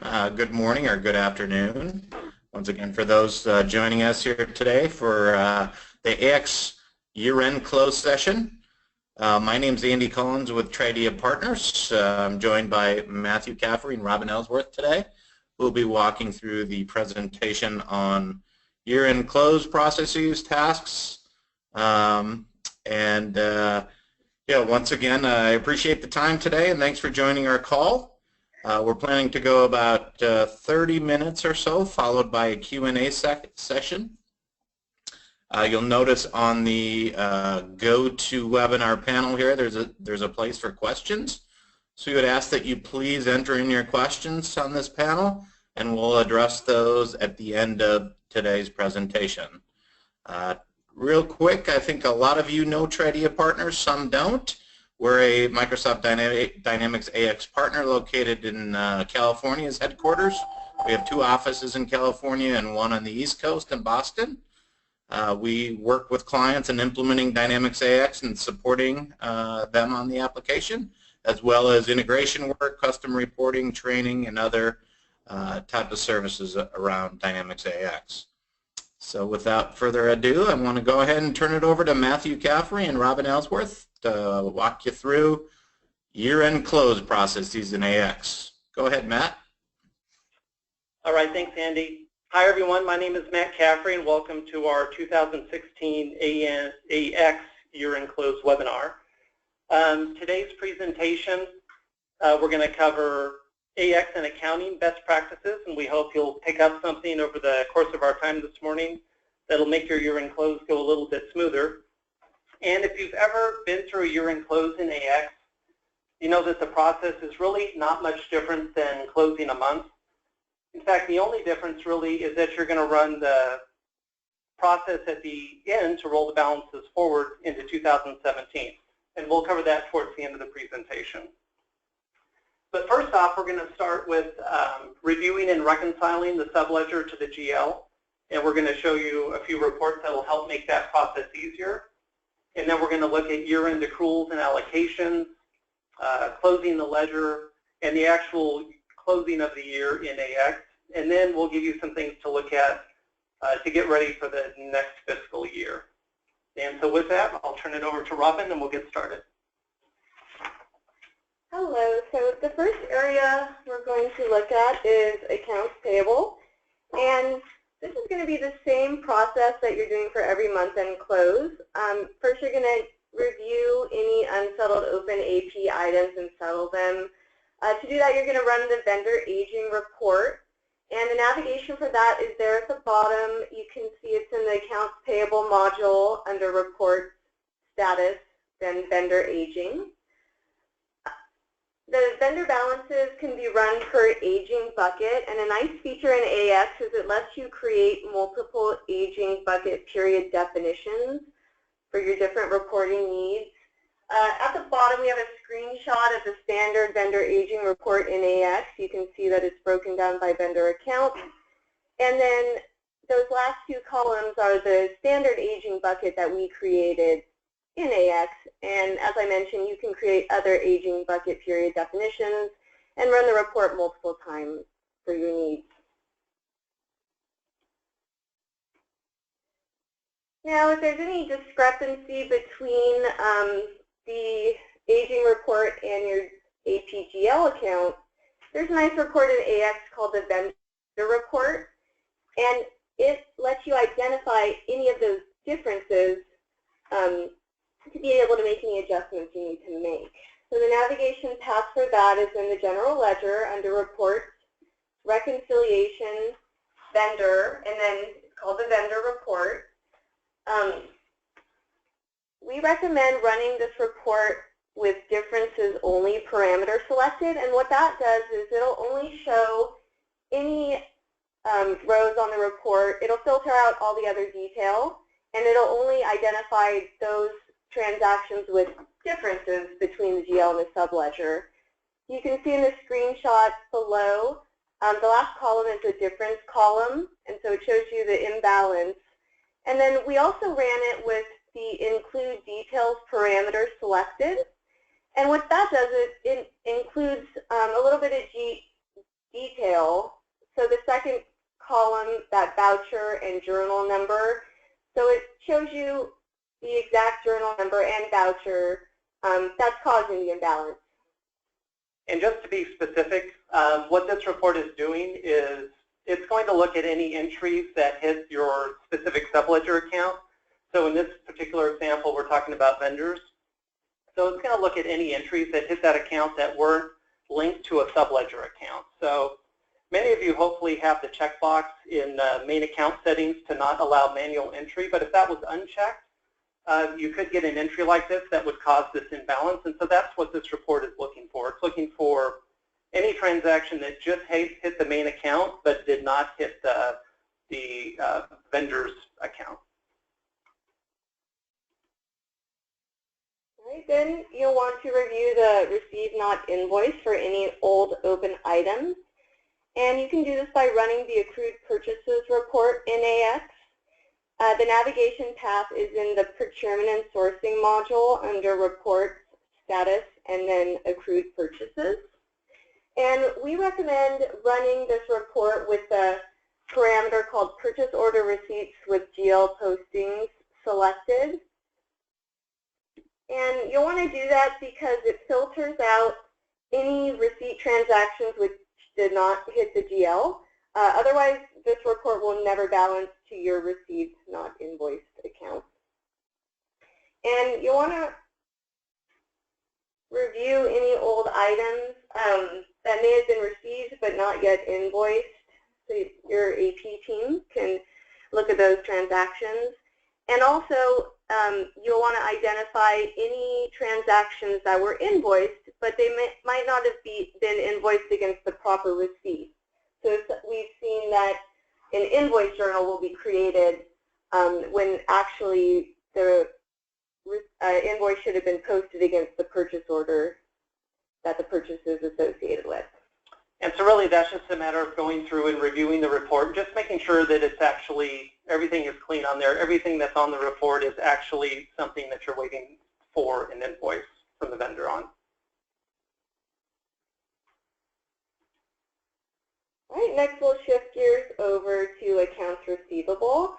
Good morning or good afternoon. Once again, for those joining us here today for the AX year-end close session. My name is Andy Collins with Tridia Partners. I'm joined by Matthew Caffrey and Robin Ellsworth today. We'll be walking through the presentation on year-end close processes, tasks, once again, I appreciate the time today and thanks for joining our call. We're planning to go about 30 minutes or so, followed by a Q&A session. You'll notice on the GoToWebinar panel here, there's a place for questions. So we would ask that you please enter in your questions on this panel, and we'll address those at the end of today's presentation. Real quick, I think a lot of you know Tridia Partners, some don't. We're a Microsoft Dynamics AX partner located in California's headquarters. We have 2 offices in California and 1 on the East Coast in Boston. We work with clients in implementing Dynamics AX and supporting them on the application, as well as integration work, custom reporting, training, and other type of services around Dynamics AX. So without further ado, I want to go ahead and turn it over to Matthew Caffrey and Robin Ellsworth to walk you through year-end close processes in AX. Go ahead, Matt. All right, thanks, Andy. Hi, everyone. My name is Matt Caffrey, and welcome to our 2016 AX year-end close webinar. Today's presentation, we're going to cover AX and accounting best practices, and we hope you'll pick up something over the course of our time this morning that'll make your year-end close go a little bit smoother. And if you've ever been through a year-end close in AX, you know that the process is really not much different than closing a month. In fact, the only difference really is that you're going to run the process at the end to roll the balances forward into 2017. And we'll cover that towards the end of the presentation. But first off, we're going to start with reviewing and reconciling the subledger to the GL. And we're going to show you a few reports that will help make that process easier. And then we're going to look at year-end accruals and allocations, closing the ledger, and the actual closing of the year in AX. And then we'll give you some things to look at to get ready for the next fiscal year. And so with that, I'll turn it over to Robin, and we'll get started. Hello. So the first area we're going to look at is accounts payable. And this is going to be the same process that you're doing for every month-end close. First, you're going to review any unsettled open AP items and settle them. To do that, you're going to run the vendor aging report. And the navigation for that is there at the bottom. You can see it's in the accounts payable module under report status, then vendor aging. The vendor balances can be run per aging bucket, and a nice feature in AX is it lets you create multiple aging bucket period definitions for your different reporting needs. At the bottom, we have a screenshot of the standard vendor aging report in AX. You can see that it's broken down by vendor account. And then those last 2 columns are the standard aging bucket that we created in AX, and as I mentioned, you can create other aging bucket period definitions and run the report multiple times for your needs. Now, if there's any discrepancy between the aging report and your APGL account, there's a nice report in AX called the vendor report, and it lets you identify any of those differences to be able to make any adjustments you need to make. So the navigation path for that is in the general ledger under reports, reconciliation, vendor, and then it's called the vendor report. We recommend running this report with differences only parameter selected, and what that does is it'll only show any rows on the report. It'll filter out all the other detail, and it'll only identify those transactions with differences between the GL and the subledger. You can see in the screenshot below, the last column is a difference column, and so it shows you the imbalance. And then we also ran it with the include details parameter selected. And what that does is it includes a little bit of detail. So the second column, that voucher and journal number, so it shows you the exact journal number and voucher that's causing the imbalance. And just to be specific, what this report is doing is it's going to look at any entries that hit your specific subledger account. So in this particular example, we're talking about vendors. So it's going to look at any entries that hit that account that weren't linked to a subledger account. So many of you hopefully have the checkbox in main account settings to not allow manual entry, but if that was unchecked, you could get an entry like this that would cause this imbalance, and so that's what this report is looking for. It's looking for any transaction that just hit the main account but did not hit the vendor's account. All right, then you'll want to review the receive not invoice for any old open items. And you can do this by running the accrued purchases report in AX. The navigation path is in the procurement and sourcing module under reports, status, and then accrued purchases. And we recommend running this report with the parameter called purchase order receipts with GL postings selected. And you'll want to do that because it filters out any receipt transactions which did not hit the GL. Otherwise, this report will never balance to your received not invoiced account. And you'll want to review any old items that may have been received but not yet invoiced. So your AP team can look at those transactions. And also, you'll want to identify any transactions that were invoiced, but they might not have been invoiced against the proper receipt. So we've seen that an invoice journal will be created when actually the invoice should have been posted against the purchase order that the purchase is associated with. And so really that's just a matter of going through and reviewing the report, just making sure that it's actually, everything is clean on there. Everything that's on the report is actually something that you're waiting for an invoice from the vendor on. All right, next we'll shift gears over to accounts receivable.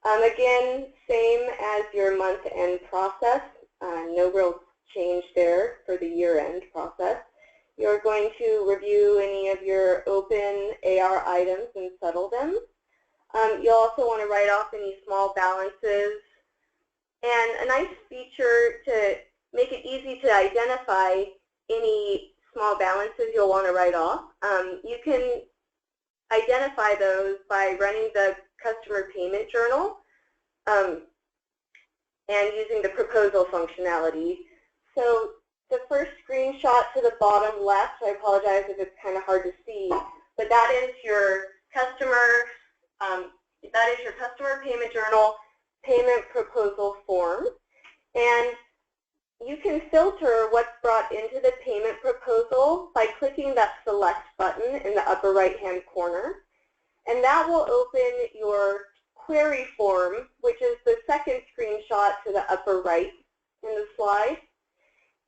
Again, same as your month-end process, no real change there for the year-end process. You're going to review any of your open AR items and settle them. You'll also want to write off any small balances. And a nice feature to make it easy to identify any small balances you'll want to write off, you can identify those by running the customer payment journal and using the proposal functionality. So the first screenshot to the bottom left, I apologize if it's kind of hard to see, but that is your customer payment journal payment proposal form. And you can filter what's brought into the payment proposal by clicking that select button in the upper right-hand corner. And that will open your query form, which is the second screenshot to the upper right in the slide.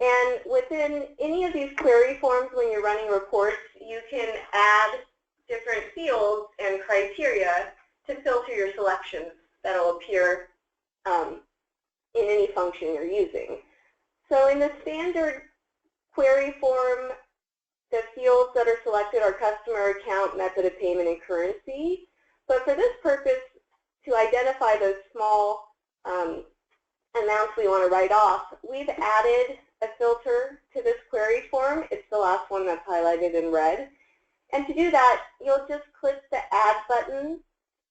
And within any of these query forms, when you're running reports, you can add different fields and criteria to filter your selections that will appear in any function you're using. So in the standard query form, the fields that are selected are customer account, method of payment, and currency. But for this purpose, to identify those small amounts we want to write off, we've added a filter to this query form. It's the last one that's highlighted in red. And to do that, you'll just click the Add button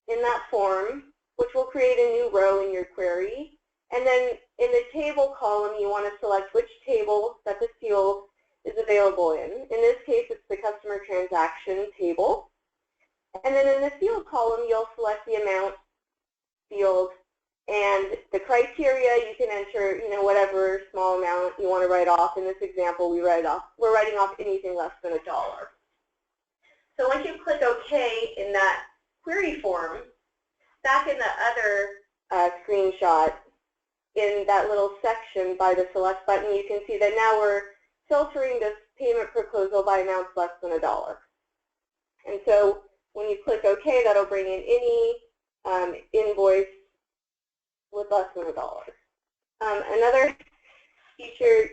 in that form, which will create a new row in your query. And then in the table column, you want to select which table that the field is available in. In this case, it's the customer transaction table. And then in the field column, you'll select the amount field. And the criteria, you can enter, whatever small amount you want to write off. In this example, we're writing off anything less than $1. So once you click OK in that query form, back in the other screenshot, in that little section by the select button, you can see that now we're filtering this payment proposal by amounts less than $1. And so when you click OK, that'll bring in any invoice with less than $1. Another feature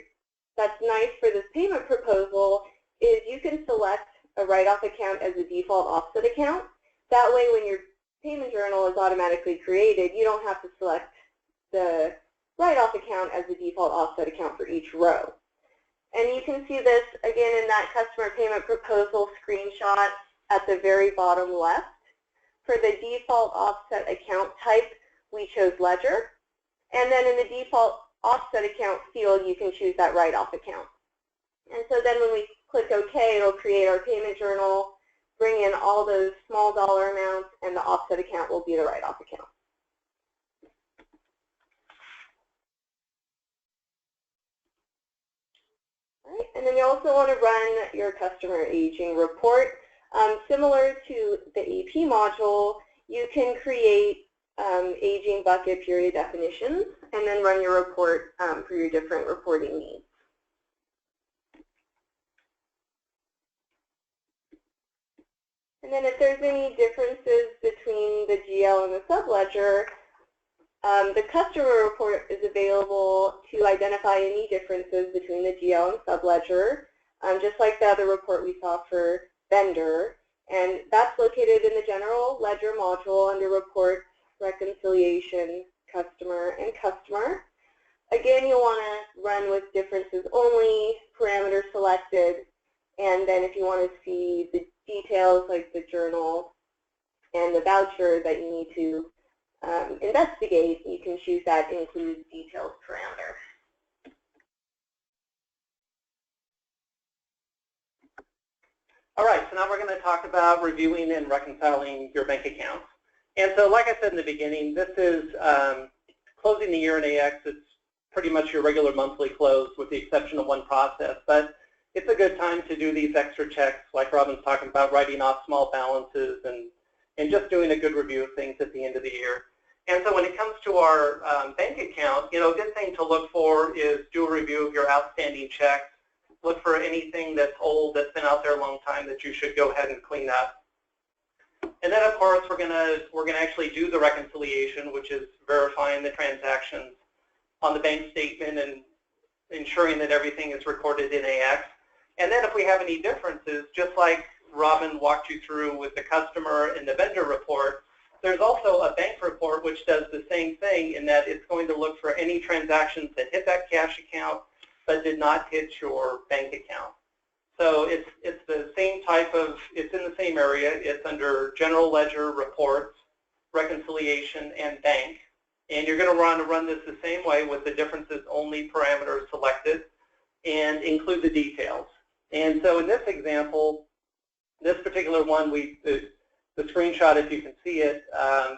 that's nice for this payment proposal is you can select a write-off account as a default offset account. That way, when your payment journal is automatically created, you don't have to select the write-off account as the default offset account for each row. And you can see this again in that customer payment proposal screenshot at the very bottom left. For the default offset account type, we chose ledger. And then in the default offset account field, you can choose that write-off account. And so then when we click OK, it'll create our payment journal, bring in all those small dollar amounts, and the offset account will be the write-off account. All right, and then you also want to run your customer aging report. Similar to the AP module, you can create aging bucket period definitions and then run your report for your different reporting needs. And then if there's any differences between the GL and the subledger, the customer report is available to identify any differences between the GL and subledger, just like the other report we saw for vendor. And that's located in the general ledger module under reports, reconciliation, customer, and customer. Again, you'll want to run with differences only, parameters selected, and then if you want to see the details like the journal and the voucher that you need to investigate, you can choose that include details parameter. All right, so now we're going to talk about reviewing and reconciling your bank accounts. And so like I said in the beginning, this is closing the year in AX. It's pretty much your regular monthly close with the exception of one process. But it's a good time to do these extra checks like Robin's talking about, writing off small balances and just doing a good review of things at the end of the year. And so when it comes to our bank account, a good thing to look for is do a review of your outstanding checks. Look for anything that's old, that's been out there a long time that you should go ahead and clean up. And then, of course, we're gonna actually do the reconciliation, which is verifying the transactions on the bank statement and ensuring that everything is recorded in AX. And then if we have any differences, just like Robin walked you through with the customer and the vendor report, there's also a bank report which does the same thing in that it's going to look for any transactions that hit that cash account but did not hit your bank account. So it's the same type of, it's in the same area. It's under general ledger, reports, reconciliation, and bank. And you're going to run this the same way with the differences only parameters selected and include the details. And so in this example, this particular one, the screenshot, if you can see it,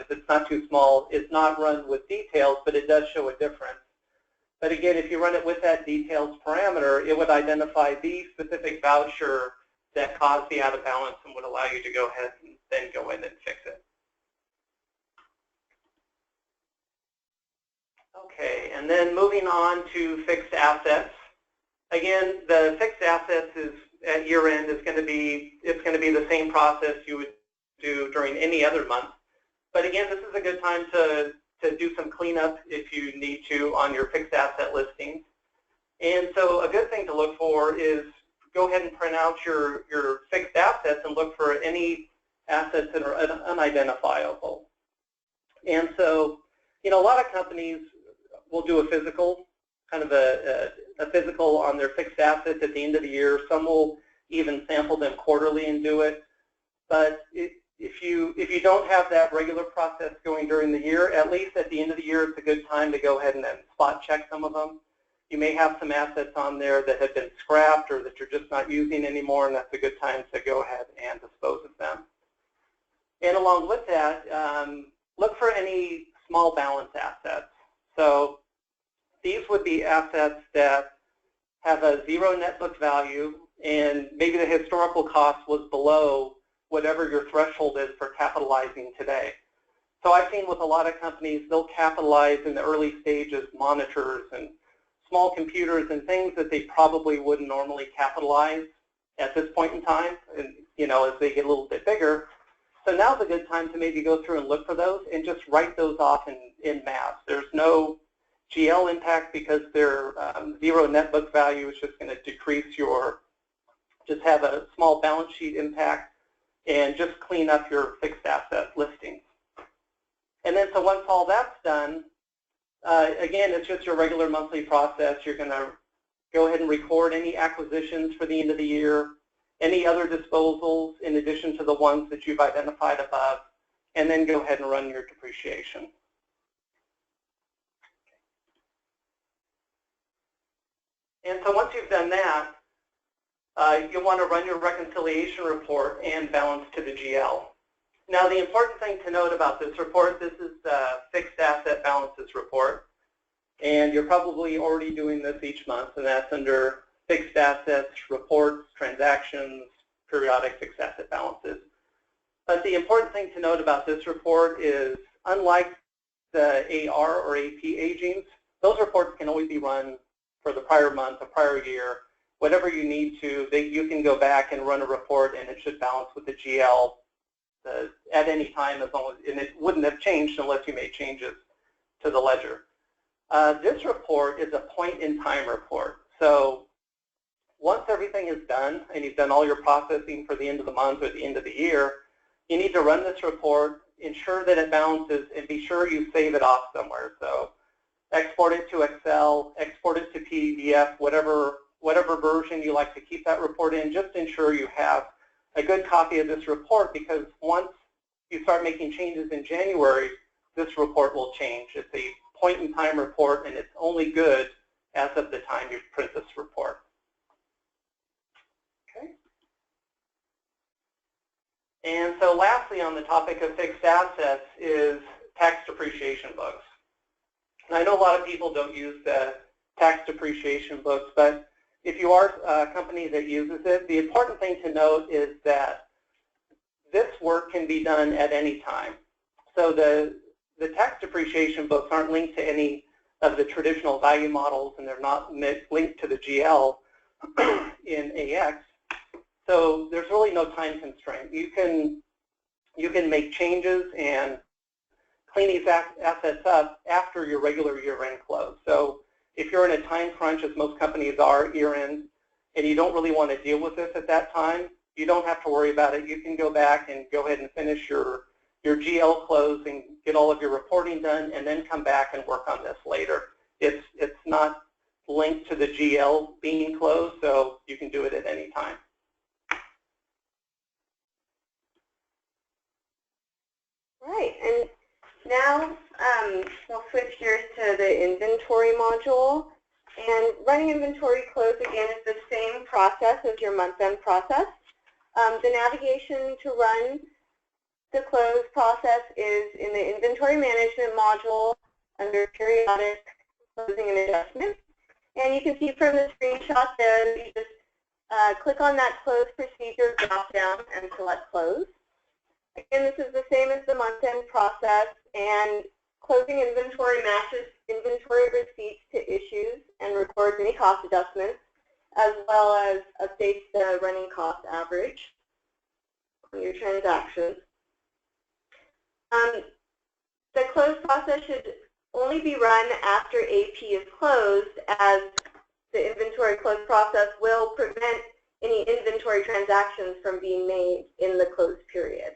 if it's not too small, it's not run with details, but it does show a difference. But again, if you run it with that details parameter, it would identify the specific voucher that caused the out of balance and would allow you to go ahead and then go in and fix it. Okay, and then moving on to fixed assets. Again, the fixed assets is at year end is going to be the same process you would do during any other month. But again, this is a good time to do some cleanup if you need to on your fixed asset listings. And so a good thing to look for is go ahead and print out your fixed assets and look for any assets that are unidentifiable. And so, a lot of companies will do a physical, kind of a physical on their fixed assets at the end of the year. Some will even sample them quarterly and do it. But if you don't have that regular process going during the year, at least at the end of the year, it's a good time to go ahead and then spot check some of them. You may have some assets on there that have been scrapped or that you're just not using anymore, and that's a good time to go ahead and dispose of them. And along with that, look for any small balance assets. So these would be assets that have a zero net book value, and maybe the historical cost was below whatever your threshold is for capitalizing today. So I've seen with a lot of companies, they'll capitalize in the early stages monitors and small computers and things that they probably wouldn't normally capitalize at this point in time. And as they get a little bit bigger. So now's a good time to maybe go through and look for those and just write those off in mass. There's no GL impact because they're zero net book value. It's just going to decrease just have a small balance sheet impact and just clean up your fixed asset listings. And then so once all that's done, again, it's just your regular monthly process. You're going to go ahead and record any acquisitions for the end of the year, any other disposals in addition to the ones that you've identified above, and then go ahead and run your depreciation. And so once you've done that, you'll want to run your reconciliation report and balance to the GL. Now, the important thing to note about this report, this is the fixed asset balances report, and you're probably already doing this each month, and that's under fixed assets, reports, transactions, periodic fixed asset balances. But the important thing to note about this report is, unlike the AR or AP agings, those reports can always be run for the prior month, the prior year, whatever you need to. You can go back and run a report, and it should balance with the GL at any time, as long as, and it wouldn't have changed unless you made changes to the ledger. This report is a point-in-time report. So once everything is done and you've done all your processing for the end of the month or the end of the year, you need to run this report, ensure that it balances, and be sure you save it off somewhere. So export it to Excel, export it to PDF, whatever version you like to keep that report in. Just ensure you have a good copy of this report, because once you start making changes in January, this report will change. It's a point-in-time report, and it's only good as of the time you print this report. Okay. And so lastly, on the topic of fixed assets is tax depreciation books. And I know a lot of people don't use the tax depreciation books, but if you are a company that uses it, the important thing to note is that this work can be done at any time. So the tax depreciation books aren't linked to any of the traditional value models, and they're not linked to the GL in AX. So there's really no time constraint. You can make changes and clean these assets up after your regular year-end close. So if you're in a time crunch, as most companies are year-end, and you don't really want to deal with this at that time, you don't have to worry about it. You can go back and go ahead and finish your GL close and get all of your reporting done, and then come back and work on this later. It's not linked to the GL being closed, so you can do it at any time. Right, and now we'll switch gears to the inventory module. And running inventory close, again, is the same process as your month-end process. The navigation to run the close process is in the inventory management module under periodic closing and adjustment. And you can see from the screenshot there, you just click on that close procedure drop-down and select close. Again, this is the same as the month-end process, and closing inventory matches inventory receipts to issues and records any cost adjustments, as well as updates the running cost average on your transactions. The close process should only be run after AP is closed, as the inventory close process will prevent any inventory transactions from being made in the close period.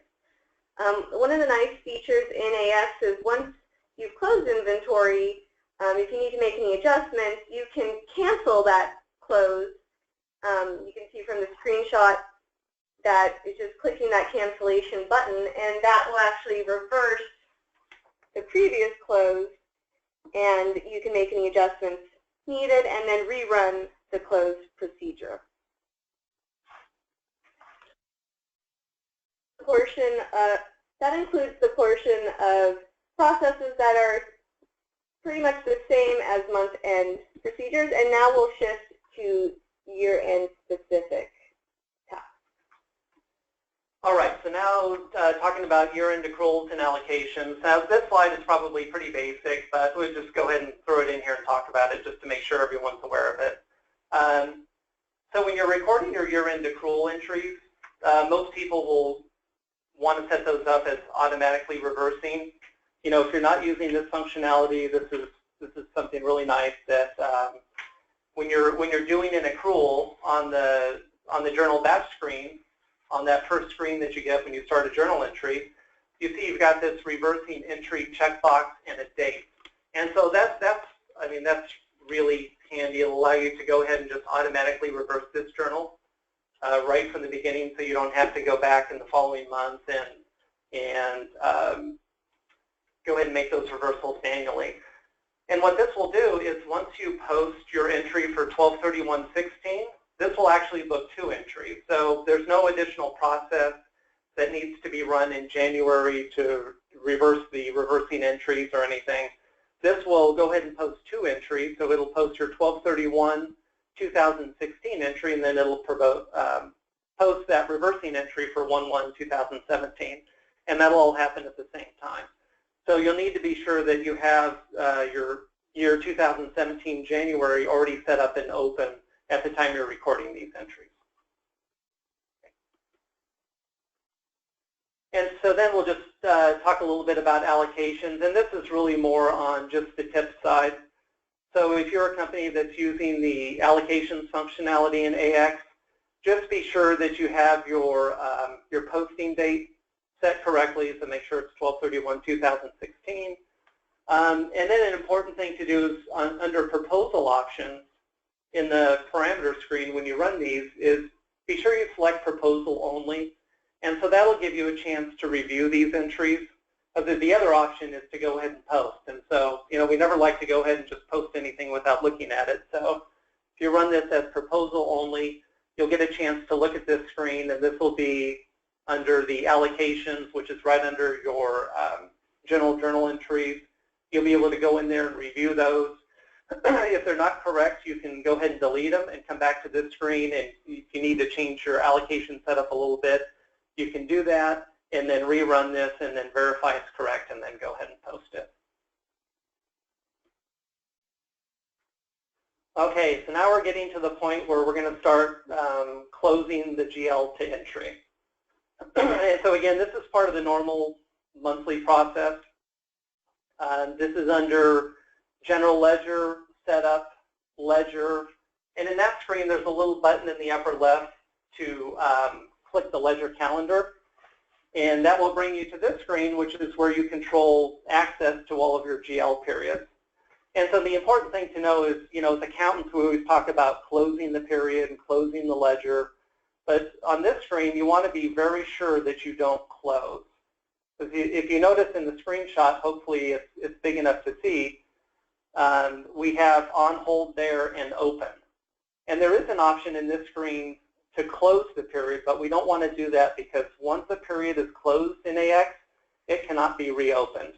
One of the nice features in AX is once you've closed inventory, if you need to make any adjustments, you can cancel that close. You can see from the screenshot that it's just clicking that cancellation button, and that will actually reverse the previous close, and you can make any adjustments needed and then rerun the close procedure. That includes the portion of processes that are pretty much the same as month-end procedures, and now we'll shift to year-end specific tasks. All right, so now talking about year-end accruals and allocations. Now this slide is probably pretty basic, but we'll just go ahead and throw it in here and talk about it just to make sure everyone's aware of it. So when you're recording your year-end accrual entries, most people will want to set those up as automatically reversing. You know, if you're not using this functionality, this is something really nice that when you're doing an accrual on the journal batch screen, on that first screen that you get when you start a journal entry, you see you've got this reversing entry checkbox and a date. And so that's really handy. It'll allow you to go ahead and just automatically reverse this journal right from the beginning, so you don't have to go back in the following month and go ahead and make those reversals manually. And what this will do is once you post your entry for 12/31/16, this will actually book 2 entries. So there's no additional process that needs to be run in January to reverse the reversing entries or anything. This will go ahead and post 2 entries. So it'll post your 12/31/2016 entry, and then it'll post that reversing entry for 1/1/2017. And that'll all happen at the same time. So you'll need to be sure that you have your year 2017 January already set up and open at the time you're recording these entries. And so then we'll just talk a little bit about allocations, and this is really more on just the tips side. So if you're a company that's using the allocations functionality in AX, just be sure that you have your posting date set correctly, so make sure it's 12/31/2016. And then an important thing to do is under proposal options in the parameter screen when you run these is be sure you select proposal only. And so that'll give you a chance to review these entries. Because the other option is to go ahead and post. And so, you know, we never like to go ahead and just post anything without looking at it. So if you run this as proposal only, you'll get a chance to look at this screen, and this will be under the allocations, which is right under your general journal entries. You'll be able to go in there and review those. If they're not correct, you can go ahead and delete them and come back to this screen. And if you need to change your allocation setup a little bit, you can do that and then rerun this and then verify it's correct and then go ahead and post it. Okay, so now we're getting to the point where we're going to start closing the GL to entry. And so again, this is part of the normal monthly process. This is under General Ledger, Setup, Ledger, and in that screen there's a little button in the upper left to click the Ledger calendar, and that will bring you to this screen, which is where you control access to all of your GL periods. And so the important thing to know is, you know, as accountants we always talk about closing the period and closing the ledger, but on this screen you want to be very sure that you don't close. If you notice in the screenshot, hopefully it's big enough to see, we have on hold there and open. And there is an option in this screen to close the period, but we don't want to do that because once the period is closed in AX, it cannot be reopened.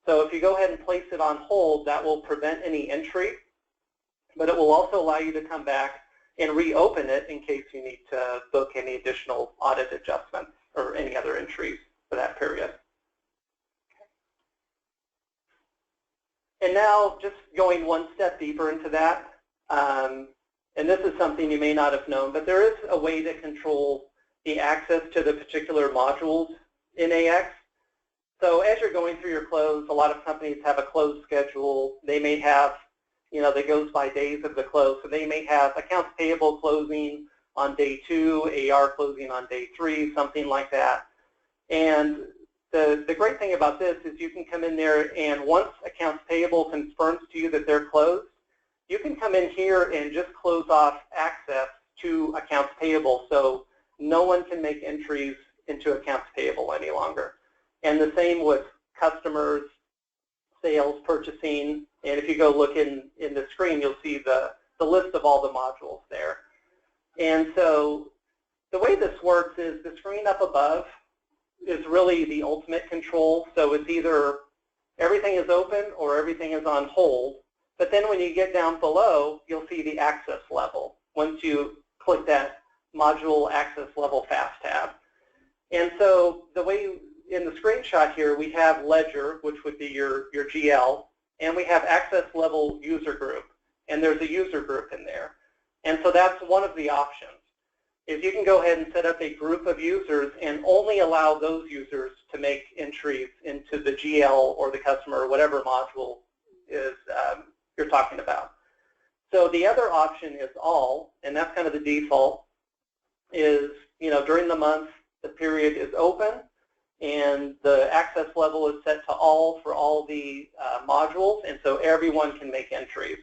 So if you go ahead and place it on hold, that will prevent any entry, but it will also allow you to come back and reopen it in case you need to book any additional audit adjustments or any other entries for that period. And now just going one step deeper into that, and this is something you may not have known, but there is a way to control the access to the particular modules in AX. So as you're going through your close, a lot of companies have a close schedule. They may have, you know, that goes by days of the close. So they may have accounts payable closing on day 2, AR closing on day 3, something like that. And the great thing about this is you can come in there, and once accounts payable confirms to you that they're closed, you can come in here and just close off access to accounts payable, so no one can make entries into accounts payable any longer. And the same with customers, sales, purchasing, and if you go look in the screen, you'll see the list of all the modules there. And so the way this works is the screen up above is really the ultimate control, so it's either everything is open or everything is on hold. But then when you get down below, you'll see the access level once you click that module access level fast tab. And so the way in the screenshot here, we have Ledger, which would be your GL, and we have access level user group, and there's a user group in there. And so that's one of the options. is you can go ahead and set up a group of users and only allow those users to make entries into the GL or the customer or whatever module is you're talking about. So the other option is all, and that's kind of the default, is, you know, during the month the period is open and the access level is set to all for all the modules, and so everyone can make entries.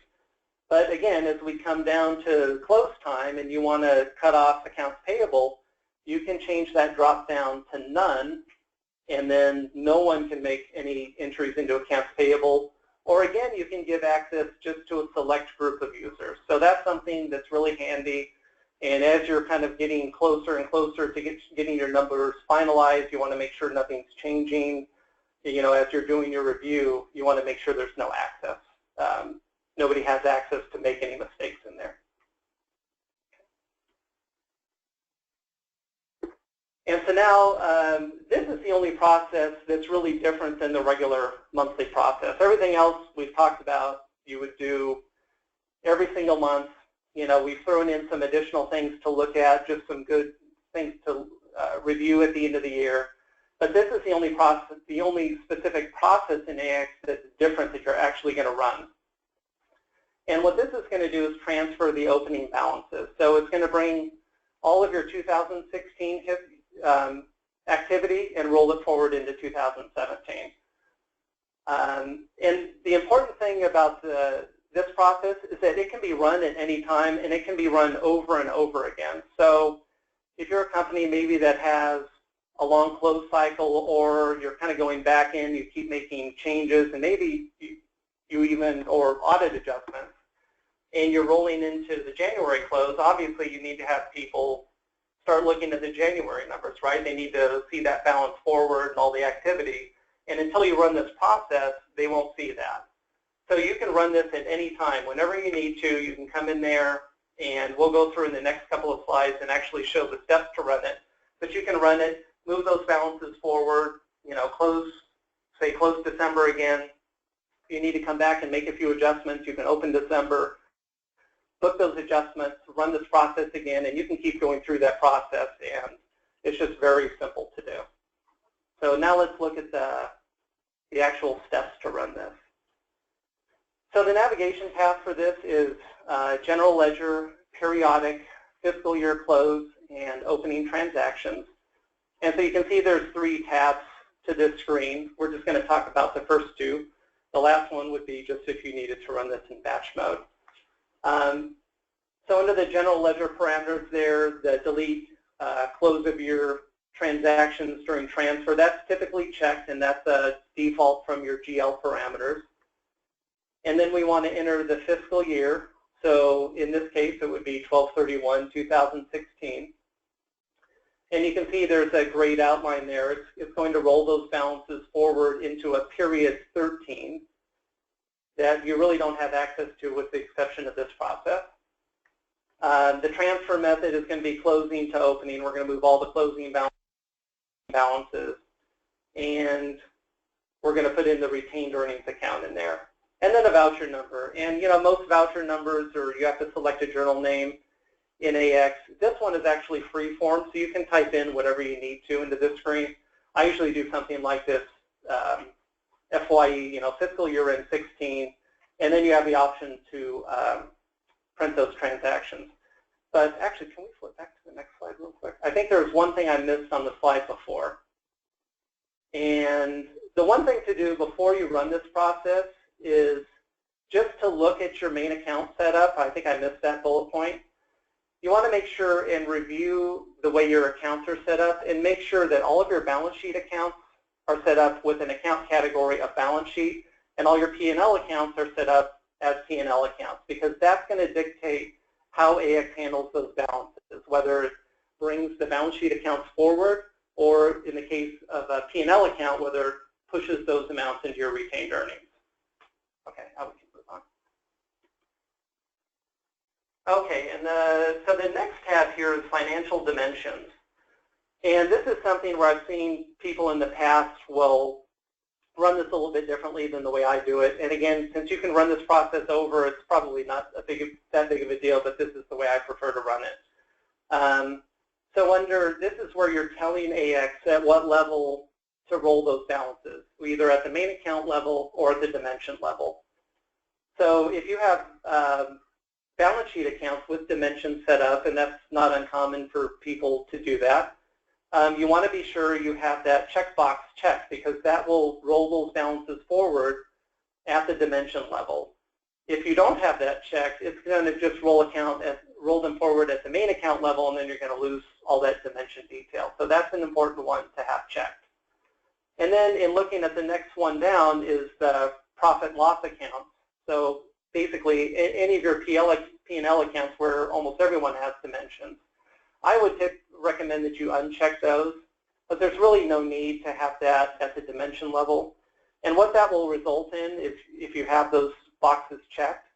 But again, as we come down to close time and you want to cut off accounts payable, you can change that drop down to none, and then no one can make any entries into accounts payable. Or again, you can give access just to a select group of users. So that's something that's really handy. And as you're kind of getting closer and closer to getting your numbers finalized, you want to make sure nothing's changing. You know, as you're doing your review, you want to make sure there's no access. Nobody has access to make any mistakes in there. And so now, this is the only process that's really different than the regular monthly process. Everything else we've talked about, you would do every single month. You know, we've thrown in some additional things to look at, just some good things to review at the end of the year. But this is the only process, the only specific process in AX that's different that you're actually going to run. And what this is going to do is transfer the opening balances. So it's going to bring all of your 2016 activity and roll it forward into 2017. And the important thing about this process is that it can be run at any time, and it can be run over and over again. So if you're a company maybe that has a long close cycle, or you're kind of going back in, you keep making changes, and maybe you even, or audit adjustments, and you're rolling into the January close, obviously you need to have people start looking at the January numbers, right? They need to see that balance forward and all the activity. And until you run this process, they won't see that. So you can run this at any time. Whenever you need to, you can come in there, and we'll go through in the next couple of slides and actually show the steps to run it. But you can run it, move those balances forward, you know, close December again. If you need to come back and make a few adjustments, you can open December, book those adjustments, run this process again, and you can keep going through that process, and it's just very simple to do. So now let's look at the actual steps to run this. So the navigation path for this is general ledger, periodic, fiscal year close, and opening transactions. And so you can see there's 3 tabs to this screen. We're just going to talk about the first 2. The last one would be just if you needed to run this in batch mode. So under the general ledger parameters there, the delete close of year transactions during transfer, that's typically checked, and that's a default from your GL parameters. And then we want to enter the fiscal year. So in this case, it would be 12/31/2016. And you can see there's a grayed outline there. It's going to roll those balances forward into a period 13 that you really don't have access to with the exception of this process. The transfer method is going to be closing to opening. We're going to move all the closing balances, and we're going to put in the retained earnings account in there. And then a voucher number. And you know, most voucher numbers, or you have to select a journal name in AX. This one is actually free form, so you can type in whatever you need to into this screen. I usually do something like this, FYE, you know, fiscal year end 16, and then you have the option to print those transactions. But actually, can we flip back to the next slide real quick? I think there was one thing I missed on the slide before. And the one thing to do before you run this process is just to look at your main account setup. I think I missed that bullet point. You want to make sure and review the way your accounts are set up, and make sure that all of your balance sheet accounts are set up with an account category of balance sheet, and all your P&L accounts are set up as P&L accounts, because that's going to dictate how AX handles those balances, whether it brings the balance sheet accounts forward, or in the case of a P&L account, whether it pushes those amounts into your retained earnings. Okay, now we can move on. Okay, and so the next tab here is financial dimensions. And this is something where I've seen people in the past will run this a little bit differently than the way I do it. And again, since you can run this process over, it's probably not that big of a deal, but this is the way I prefer to run it. So this is where you're telling AX at what level to roll those balances, either at the main account level or at the dimension level. So if you have balance sheet accounts with dimensions set up, and that's not uncommon for people to do that, you want to be sure you have that checkbox checked, because that will roll those balances forward at the dimension level. If you don't have that checked, it's going to just roll them forward at the main account level, and then you're going to lose all that dimension detail. So that's an important one to have checked. And then in looking at the next one down is the profit loss account. So basically, any of your P&L accounts where almost everyone has dimensions, I would recommend that you uncheck those, but there's really no need to have that at the dimension level. And what that will result in, if you have those boxes checked,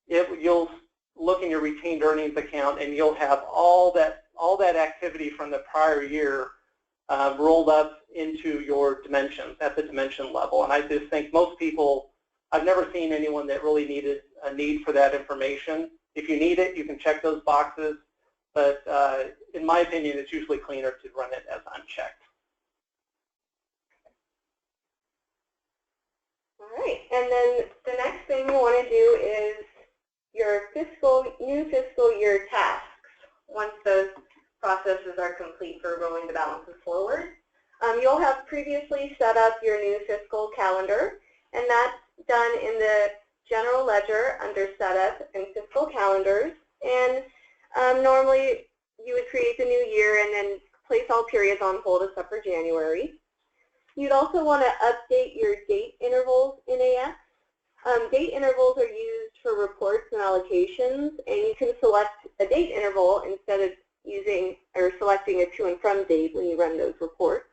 you'll look in your retained earnings account and you'll have all that activity from the prior year rolled up into your dimensions at the dimension level. And I just think most people, I've never seen anyone that really needed a need for that information. If you need it, you can check those boxes, but in my opinion, it's usually cleaner to run it as unchecked. All right, and then the next thing you want to do is your new fiscal year tasks, once those processes are complete for rolling the balances forward. You'll have previously set up your new fiscal calendar, and that's done in the general ledger under setup and fiscal calendars. And normally you would create the new year and then place all periods on hold except for January. You'd also want to update your date intervals in AX. Date intervals are used for reports and allocations, and you can select a date interval instead of using or selecting a to and from date when you run those reports.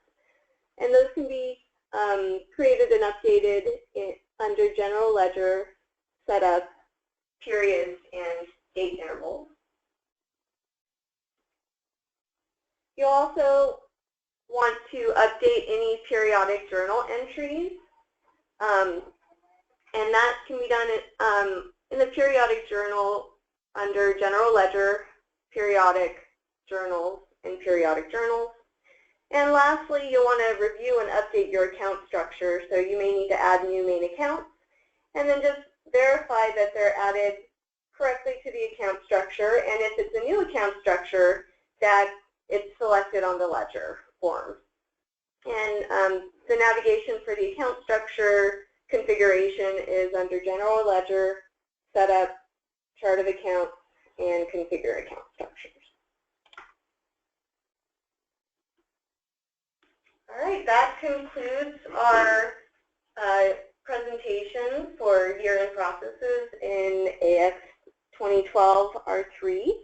And those can be created and updated under general ledger, setup, periods, and date intervals. You'll also want to update any periodic journal entries, and that can be done in the periodic journal under general ledger, periodic journals, and periodic journals. And lastly, you'll want to review and update your account structure, so you may need to add new main accounts, and then just verify that they're added correctly to the account structure, and if it's a new account structure, that it's selected on the ledger form. And the navigation for the account structure configuration is under general ledger, setup, chart of accounts, and configure account structures. All right, that concludes our presentation for year-end processes in AX 2012 R3.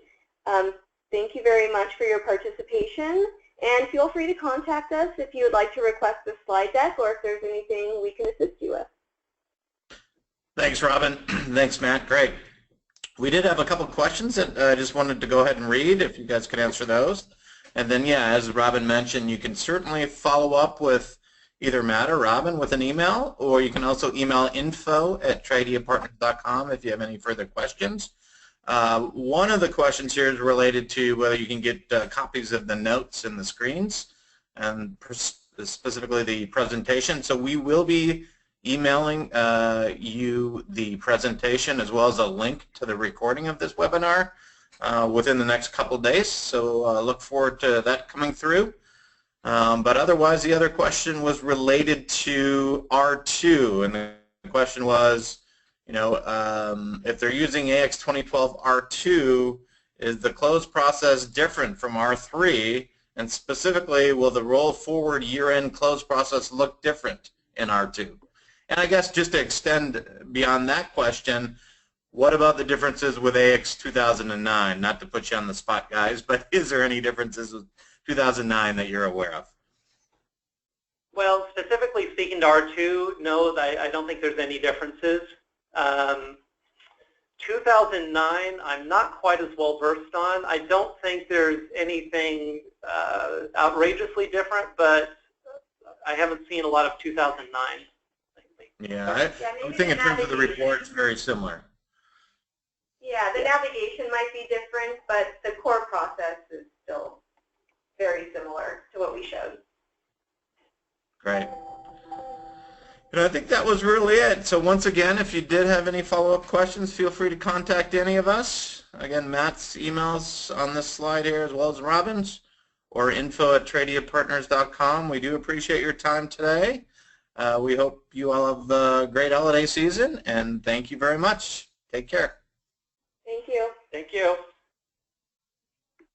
Thank you very much for your participation, and feel free to contact us if you would like to request a slide deck or if there's anything we can assist you with. Thanks, Robin. Thanks, Matt. Great. We did have a couple of questions that I just wanted to go ahead and read, if you guys could answer those. And then, yeah, as Robin mentioned, you can certainly follow up with either Matt or Robin with an email, or you can also email info@trideapartners.com if you have any further questions. One of the questions here is related to whether you can get copies of the notes and the screens, and specifically the presentation. So we will be emailing you the presentation as well as a link to the recording of this webinar within the next couple days. So look forward to that coming through. But otherwise, the other question was related to R2, and the question was, you know, if they're using AX 2012 R2, is the close process different from R3? And specifically, will the roll forward year-end close process look different in R2? And I guess just to extend beyond that question, what about the differences with AX 2009? Not to put you on the spot, guys, but is there any differences with 2009 that you're aware of? Well, specifically speaking to R2, no, I don't think there's any differences. 2009, I'm not quite as well versed on. I don't think there's anything outrageously different, but I haven't seen a lot of 2009 lately. Yeah, I think in terms of the report, it's very similar. Yeah, the navigation might be different, but the core process is still very similar to what we showed. Great. And I think that was really it. So once again, if you did have any follow-up questions, feel free to contact any of us. Again, Matt's email's on this slide here as well as Robin's, or info@tradiapartners.com. We do appreciate your time today. We hope you all have a great holiday season, and thank you very much. Take care. Thank you. Thank you.